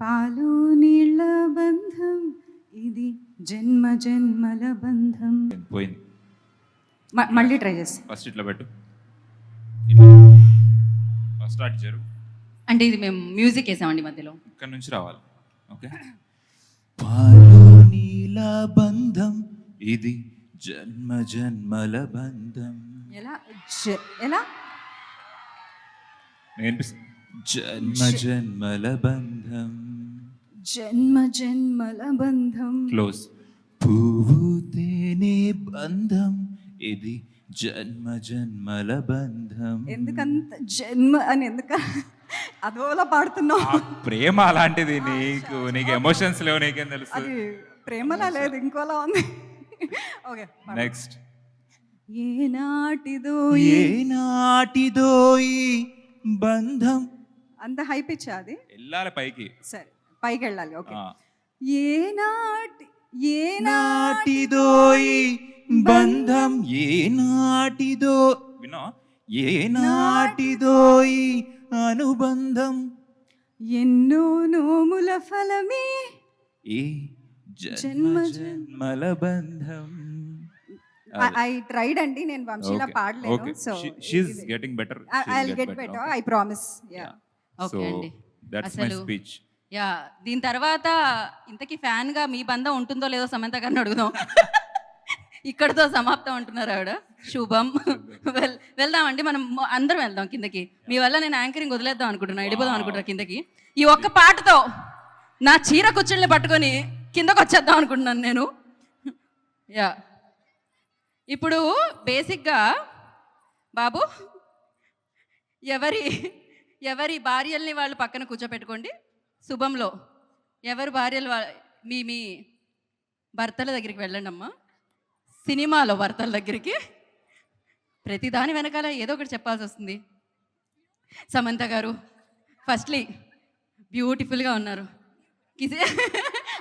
పాలు నీళ్ళ బంధం ఇది జన్మ జన్మల బంధం. పోయింది. మళ్ళీ ట్రై చేసి ఫస్ట్ ఇట్లా పెట్టు. ఫస్ట్ స్టార్ట్ జరుగు. అంటే ఇది మేము మ్యూజిక్ వేసామండి మధ్యలో. ఇక్కడ నుంచి రావాలి. ఓకే. పాలు నీల బంధం ఇది జన్మ జన్మల బంధం. ఎలా ఎలా నేను జన్మ జన్మల బంధం. జన్మ జన్మల బంధం. క్లోజ్. పువ్వు తేనె బంధం ఇది జన్మ జన్మల బంధం. ఎందుకంత జన్మ అని అదోలా పాడుతున్నావు? ప్రేమ అలాంటిది. నీకు ఎమోషన్స్ లేవు, నీకేం తెలుసు? అది ప్రేమలా లేదు, ఇంకోలా ఉంది. Okay, next. ఏనాటిదో ఏనాటిదో ఈ బంధం. అంత హై పిచ్ అది. వెళ్ళాలి పైకి. సరే, పైకి వెళ్ళాలి. ఓకే. ఆ. ఏనాటిదో ఈ బంధం. ఏనాటిదో వినో. ఏనాటిదో ఈ అనుబంధం. ఎన్నో నోముల ఫలమే ఈ జన్మ జన్మల బంధం. ఐ ట్రైడ్ అండి, నేను వంశీలా పాడలేను. So she's getting better. I will get better, I promise. Yeah, so okay అండి. దట్స్ మై అసలు స్పీచ్. యా, దీని తర్వాత ఇంతకీ ఫ్యాన్ గా మీ బంధం ఉంటుందో లేదో సమంత గారిని అడుగుదాం. ఇక్కడతో సమాప్తం అంటున్నారు ఆవిడ. శుభం. వెళ్దామండి, మనం అందరం వెళ్దాం కిందకి. మీ వల్ల నేను యాంకరింగ్ వదిలేద్దాం అనుకుంటున్నా, వెళ్ళిపోదాం అనుకుంటున్నా కిందకి. ఈ ఒక్క పాటతో నా చీర కుచ్చుల్ని పట్టుకొని కిందకు వచ్చేద్దాం అనుకుంటున్నాను నేను. యా, ఇప్పుడు బేసిక్గా బాబు ఎవరి భార్యల్ని వాళ్ళు పక్కన కూర్చోపెట్టుకోండి. శుభంలో ఎవరి భార్యలు మీ భర్తల దగ్గరికి వెళ్ళండి అమ్మా. సినిమాలో భర్తల దగ్గరికి ప్రతిదాని వెనకాల ఏదో ఒకటి చెప్పాల్సి వస్తుంది. సమంత గారు ఫస్ట్లీ బ్యూటిఫుల్గా ఉన్నారు.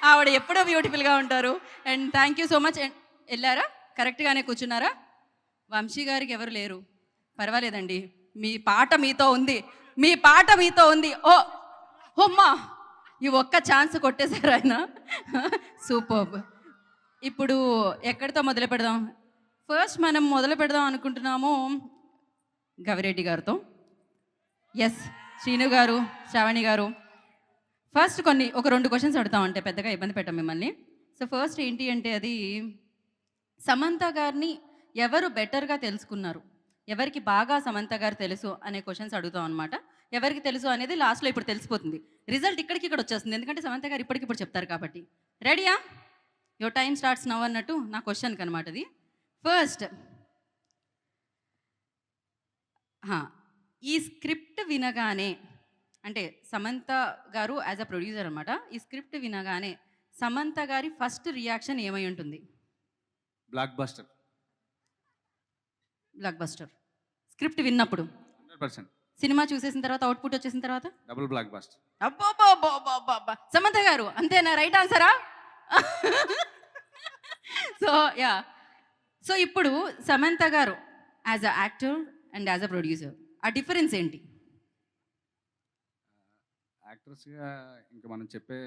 ఆవిడ ఎప్పుడో బ్యూటిఫుల్గా ఉంటారు. And thank you so much. And వెళ్ళారా, కరెక్ట్గానే కూర్చున్నారా? వంశీ గారికి ఎవరు లేరు, పర్వాలేదండి. మీ పాట మీతో ఉంది, మీ పాట మీతో ఉంది. ఓ హొమ్మా, ఈ ఒక్క ఛాన్స్ కొట్టేశారు ఆయన. సూపర్బ్. ఇప్పుడు ఎక్కడితో మొదలు పెడదాం? ఫస్ట్ మనం మొదలు పెడదాం అనుకుంటున్నాము గవిరెడ్డి గారితో. ఎస్, శ్రీను గారు, శ్రావణి గారు, ఫస్ట్ ఒక 2 క్వశ్చన్స్ అడుగుతామంటే పెద్దగా ఇబ్బంది పెట్టాం మిమ్మల్ని. సో ఫస్ట్ ఏంటి అంటే, అది సమంత గారిని ఎవరు బెటర్గా తెలుసుకున్నారు, ఎవరికి బాగా సమంత గారు తెలుసు అనే క్వశ్చన్స్ అడుగుతాం అనమాట. ఎవరికి తెలుసు అనేది లాస్ట్లో ఇప్పుడు తెలిసిపోతుంది. రిజల్ట్ ఇక్కడ వచ్చేస్తుంది, ఎందుకంటే సమంత గారు ఇప్పటికిప్పుడు చెప్తారు కాబట్టి. రెడీయా? యువర్ టైం స్టార్ట్స్ నవ్ అన్నట్టు నా క్వశ్చన్కి అనమాట అది. ఫస్ట్, ఈ స్క్రిప్ట్ వినగానే, అంటే సమంత గారు యాజ్ అ ప్రొడ్యూసర్ అనమాట, ఈ స్క్రిప్ట్ వినగానే సమంత గారి ఫస్ట్ రియాక్షన్ ఏమై ఉంటుంది? Block buster. Block buster. Script విన్నప్పుడు 100%. సినిమా చూసేసిన తర్వాత, అవుట్పుట్ వచ్చేసిన తర్వాత డబుల్ బ్లాక్ బస్టర్. అబ్బా, సమంత గారు అంతేనా? రైట్ ఆన్సరా? సో ఇప్పుడు సమంత గారు as a actor and as a producer, ఆ డిఫరెన్స్ ఏంటి? యాక్టర్స్గా ఇంకా మనం చెప్పే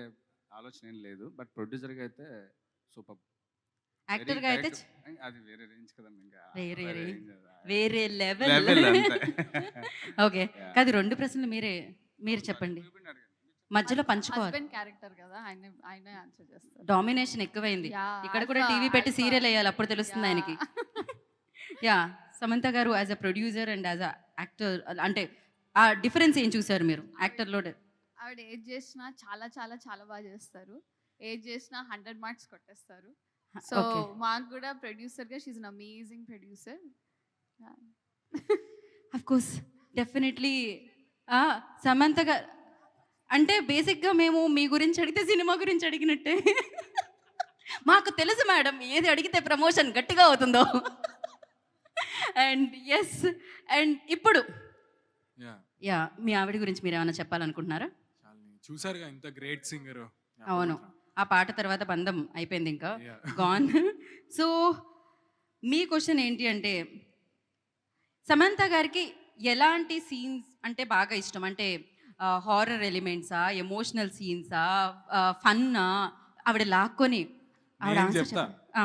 ఆలోచన ఏం లేదు, బట్ ప్రొడ్యూసర్గా అయితే సూపర్. యాక్టర్గా అయితే అది వేరే రేంజ్ కదండి. ఇంకా వేరే లెవెల్. ఓకే, కాదు, 2 ప్రశ్నలు మీరు చెప్పండి, మధ్యలో పంచుకోవాలి. క్యారెక్టర్ కదా, ఆయన ఆన్సర్ చేస్తారు. డామినేషన్ ఎక్కువైంది. ఇక్కడ కూడా టీవీ పెట్టి సీరియల్ వేయాలి, అప్పుడు తెలుస్తుంది ఆయనకి. యా, సమంత గారు as a producer and as a actor, అంటే ఆ డిఫరెన్స్ ఏం చూసారు మీరు యాక్టర్లో? ఆవిడ ఏది చేసినా చాలా చాలా చాలా బాగా చేస్తారు. ఏది చేసినా 100 మార్క్స్ కొట్టేస్తారు. సో మాకు కూడా ప్రొడ్యూసర్గా she's an amazing producer. Of course, definitely. Samantha గారు అంటే బేసిక్గా మేము మీ గురించి అడిగితే సినిమా గురించి అడిగినట్టే. మాకు తెలుసు మేడం, ఏది అడిగితే ప్రమోషన్ గట్టిగా అవుతుందో. అండ్ ఎస్, అండ్ ఇప్పుడు యా, మీ ఆవిడ గురించి మీరు ఏమైనా చెప్పాలనుకుంటున్నారా? చూసారుగా, ఇంత గ్రేట్ సింగర్. అవును, ఆ పాట తర్వాత బంధం అయిపోయింది, ఇంకా గాన్. సో మీ క్వశ్చన్ ఏంటి అంటే, సమంత గారికి ఎలాంటి సీన్స్ అంటే బాగా ఇష్టం? అంటే హారర్ ఎలిమెంట్సా, ఎమోషనల్ సీన్సా, ఫన్నా, ఆవిడ లాక్కొని ఆవిడ నేను answer చెప్తా. చెప్ప- ఆ,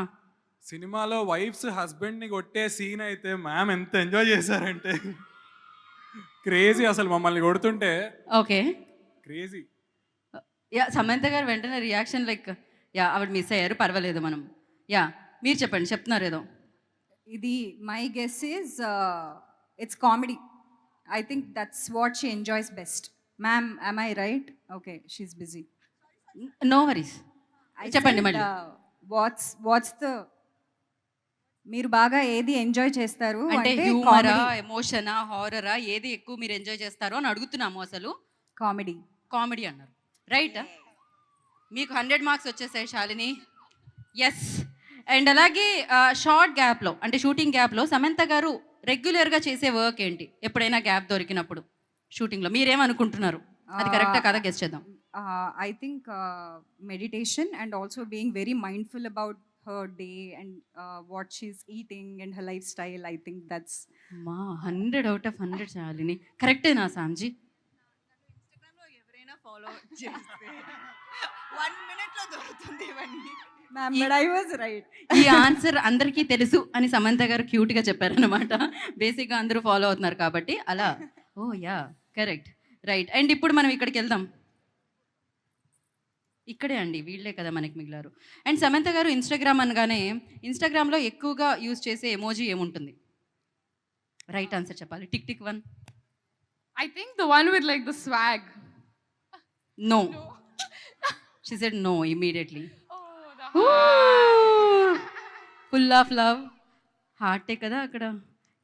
సినిమాలో వైఫ్స్ హస్బెండ్ ని కొట్టే సీన్ అయితే మ్యామ్ ఎంత ఎంజాయ్ చేశారంటే క్రేజీ, అసలు మమ్మల్ని కొడుతుంటే ఓకే. క్రేజీ. యా, సమంత గారు వెంటనే రియాక్షన్ లైక్ యా ఆవిడ మిస్ అయ్యారు, పర్వాలేదు మనం. యా మీరు చెప్పండి, చెప్తున్నారు ఏదో. ఇది my guess is it's comedy. I think that's what she enjoys best. Ma'am, I right? Okay, she's busy. No worries, చెప్పండి మళ్ళీ. వాట్స్ ద మీరు బాగా ఏది ఎంజాయ్ చేస్తారు అంటే అంటే హ్యూమరా, ఎమోషనా, హారరా, ఏది ఎక్కువ మీరు ఎంజాయ్ చేస్తారో అని అడుగుతున్నాము. అసలు కామెడీ. కామెడీ అన్నారు, రైట్? మీకు 100 మార్క్స్ వచ్చేసాయి శాలిని. ఎస్. అండ్ అలాగే షార్ట్ గ్యాప్లో అంటే షూటింగ్ గ్యాప్లో సమంత గారు రెగ్యులర్గా చేసే వర్క్ ఏంటి? ఎప్పుడైనా గ్యాప్ దొరికినప్పుడు షూటింగ్లో మీరేమనుకుంటున్నారు? అది కరెక్టా కదా గెస్ చేద్దాం. I think meditation and also being very mindful about her day and what she's eating and her lifestyle. I think that's మా 100 out of 100 శాలిని. కరెక్టేనా సాంజీ? ఎవరైనా ఫాలో చేస్తే 1 మినిట్లో దొరుకుతుంది ఇవన్నీ. ma'am, but I was right. ఈ ఆన్సర్ అందరికీ తెలుసు అని సమంత గారు క్యూట్గా చెప్పారనమాట. బేసిక్గా అందరూ ఫాలో అవుతున్నారు కాబట్టి అలా. ఓ యా, కరెక్ట్, రైట్. అండ్ ఇప్పుడు మనం ఇక్కడికి వెళ్దాం. ఇక్కడే అండి, వీళ్ళే కదా మనకి మిగిలారు. అండ్ సమంత గారు ఇన్స్టాగ్రామ్ అనగానే ఇన్స్టాగ్రామ్లో ఎక్కువగా యూజ్ చేసే ఎమోజీ ఏముంటుంది? రైట్ ఆన్సర్ చెప్పాలి. Tick tick 1. I think the one with like the swag. No. She said no immediately. Oh, full of love హార్టే కదా అక్కడ.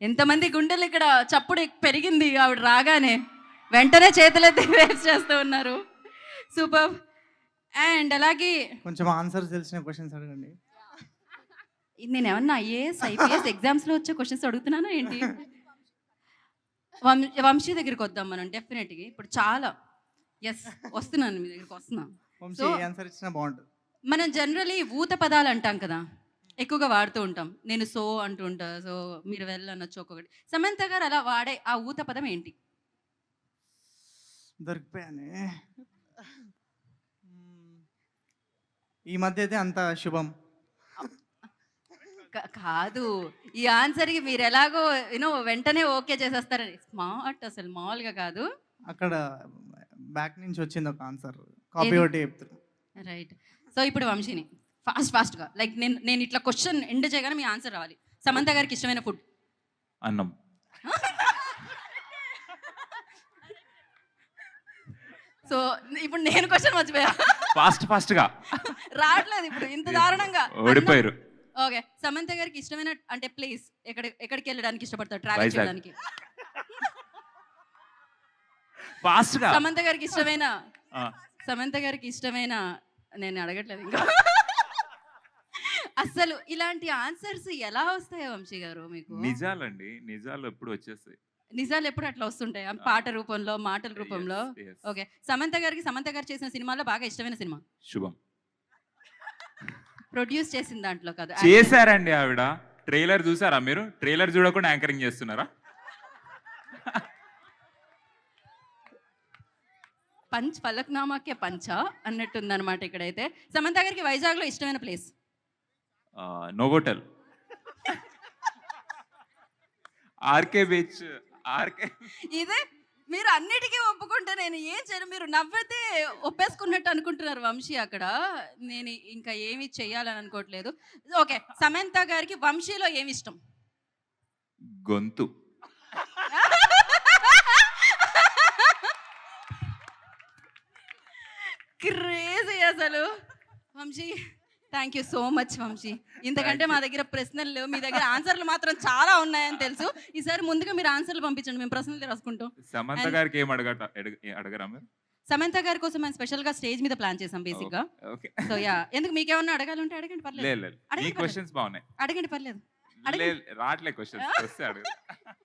ఎంతమంది గుండెలు ఇక్కడ చప్పుడు పెరిగింది ఆవిడ రాగానే. వెంటనే చేతులెత్తి వేస్ట్ చేస్తూ ఉన్నారు. సూపర్. అండ్ అలాగే కొంచెం ఆన్సర్ తెలిసిన క్వశ్చన్స్ అడగండి. నేను ఏమన్నా ఐఏఎస్ ఐపీఎస్ ఎగ్జామ్స్లో వచ్చే క్వశ్చన్స్ అడుగుతున్నానా ఏంటి? వంశీ దగ్గరికి వద్దాం మనం డెఫినెట్గా. ఇప్పుడు చాలా ఎస్ వస్తున్నాను మీ దగ్గరికి వస్తున్నాను. వంశీ So, ఏ ఆన్సర్ ఇచ్చినా బాగుంటుంది. మనం జనరలీ ఊత పదాలు అంటాం కదా, ఎక్కువగా వాడుతూ ఉంటాం. నేను సో అంటూ ఉంటా, సో మీరు వెళ్ళనొచ్చు ఒక్కొక్కటి. సమంత గారు అలా వాడే ఆ ఊత పదం ఏంటి? దొరికిపోయానే. ఈ మధ్య అయితే అంత శుభం. కాదు, ఈ ఆన్సర్కి మీరు ఎలాగో యూనో వెంటనే ఓకే చేసేస్తారని. స్మార్ట్, అసలు మామూలుగా కాదు. అక్కడ బ్యాక్ నుంచి వచ్చింది ఒక ఆన్సర్, కాపీ ఏది? ఒకటి చెప్తారు. రైట్. సో ఇప్పుడు వంశీని ఫాస్ట్గా లైక్ నేను ఇట్లా క్వశ్చన్ ఎండ్ చేయగానే మీ ఆన్సర్ రావాలి. సమంత గారికి ఇష్టమైన ఫుడ్? అన్నం. సో ఇప్పుడు నేను క్వశ్చన్ మర్చిపోయా. ఫాస్ట్ గా రావట్లేదు ఇప్పుడు ఇంత దారుణంగా. ఓడిపోయారు. ఓకే, సమంత గారికి ఇష్టమైన అంటే ప్లేస్ ఎక్కడికి వెళ్ళడానికి ఇష్టపడతారు ట్రావెల్ వైజాగ్. చేయడానికి? ఫాస్ట్ గా సమంత గారికి ఇష్టమైన నేను అడగట్లేదు ఇంకా. అసలు ఇలాంటి ఆన్సర్స్ ఎలా వస్తాయో వంశీ గారు మీకు? నిజాలండి, నిజాలు ఎప్పుడు వచ్చేస్తాయి. నిజాలు ఎప్పుడు అట్లా వస్తుంటాయి పాట రూపంలో, మాటల రూపంలో. Yes, yes. ఓకే, సమంత గారు చేసిన సినిమాలో బాగా ఇష్టమైన సినిమా? శుభం. ప్రొడ్యూస్ చేసిన దాంట్లో కదా? చేశారండి ఆవిడ. ట్రైలర్ చూసారా మీరు? ట్రైలర్ చూడకుండా యాంకరింగ్ చేస్తున్నారా? ఫలక్నామాకే పంచా అన్నట్టుందన్నమాట ఇక్కడైతే. సమంత గారికి వైజాగ్లో ఇష్టమైన place? Novotel, RK beach. RK ఇదే మీరు అన్నిటికీ ఒప్పుకుంటే నేను ఏం చేయను. మీరు నవ్వితే ఒప్పేసుకున్నట్టు అనుకుంటున్నారు వంశీ అక్కడ. నేను ఇంకా ఏమి చెయ్యాలని అనుకోవట్లేదు. ఓకే, సమంత గారికి వంశీలో ఏమి ఇష్టం? గొంతు. క్రేజీ అసలు. Vamsi, thank you so much Vamsi. ఇంతకంటే మా దగ్గర ప్రశ్నలు లేవు, మీ దగ్గర ఆన్సర్లు మాత్రం చాలా ఉన్నాయని తెలుసు. ఈసారి ముందుగా మీరు ఆన్సర్లు పంపించండి, మేము ప్రశ్నలు రాసుకుంటాం. సమంత గారికి ఏం అడగరా మీరు? సమంత గారి కోసం మేము స్పెషల్గా స్టేజ్ మీద ప్లాన్ చేసాం బేసిక్గా. ఓకే. సో యా, ఎందుకు మీకేమన్నా అడగాలంటే అడగండి, పర్లేదు. లేదు, ఈ క్వశ్చన్స్ బాగున్నాయి. అడగండి, పర్లేదు. రావట్లే క్వశ్చన్స్ వస్తే అడుగు.